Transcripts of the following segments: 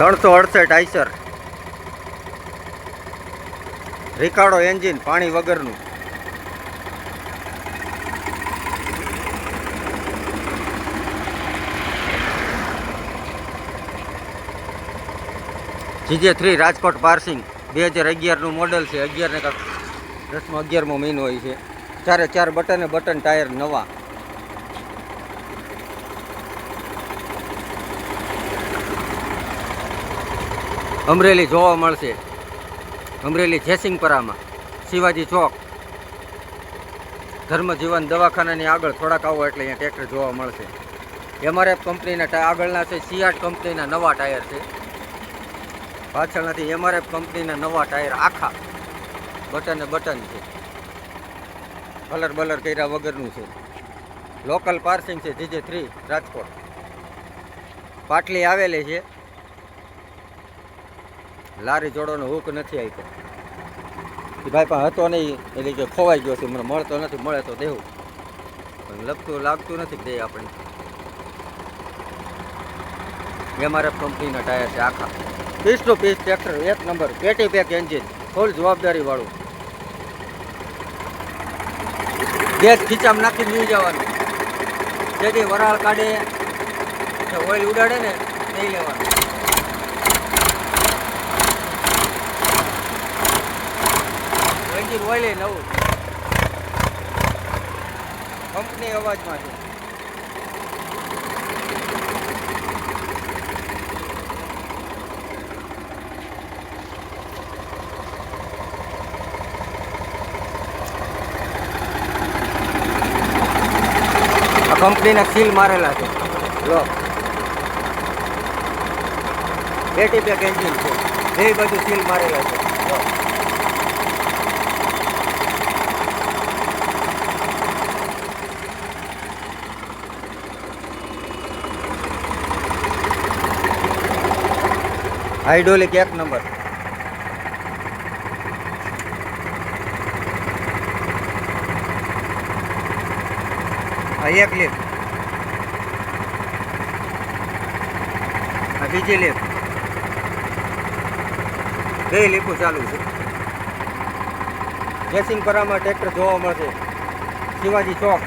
368 Eicher Ricardo engine પાણી વગરનું. GJ3 Rajkot passing 2011નું model છે. 11 ને કાંક 10મો 11મો મહિનો હોય છે. 4 બટન ટાયર નવા. અમરેલી જોવા મળશે. અમરેલી જેસિંગપરામાં શિવાજી ચોક ધર્મજીવન દવાખાનાની આગળ થોડાક આવો એટલે અહીંયા ટ્રેક્ટર જોવા મળશે. MRF કંપનીના આગળના છે. સિયાટ કંપનીના નવા ટાયર છે. પાછળ નથી. MRF કંપનીના નવા ટાયર આખા બટન છે. કલર બલર કર્યા વગરનું છે. લોકલ પાર્સિંગ છે. GJ3 રાજકોટ. પાટલી આવેલી છે. લારી જોડોનો હુક નથી આપ્યો. ભાઈ પણ હતો નહીં એટલે કે ખોવાઈ ગયો છે. મને મળતો નથી. મળે તો દેવું પણ લાગતું નથી દે આપણે. MRF કંપનીના ટાયર છે આખા. પીસનું પીસ ટ્રેક્ટર 1 નંબર. પેટી પેક એન્જિન ફૂલ જવાબદારી વાળું. ગેસ ખીચામાં નાખીને લઈ જવાનું. જેથી વરાળ કાઢે ઓઇલ ઉડાડે ને નહીં લેવાનું. એન્જિન ઓઇલ નવું કંપની અવાજમાં છે. કંપનીના સીલ મારેલા છે. લોક પેટી પેક એન્જિન છે. બે બધું સીલ મારેલા છે. Hydraulic 1 number. આ 1 લીફ, આ બીજી લીફ, 2 લીફો ચાલુ છે. જેસિંગપરામાં ટ્રેક્ટર જોવા મળશે. શિવાજી ચોક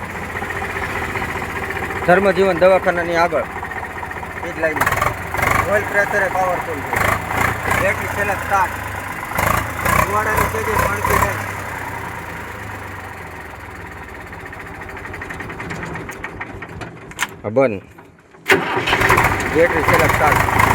ધર્મજીવન દવાખાનાની આગળ એ જ લાઈન. ઓઇલ પ્રેશર પાવરફુલ છે. બેટરી સેલર સ્ટાર્ટ. ઉવાડાની છે જે પાણી નહીં. બંધ. બેટરી સેલર સ્ટાર્ટ.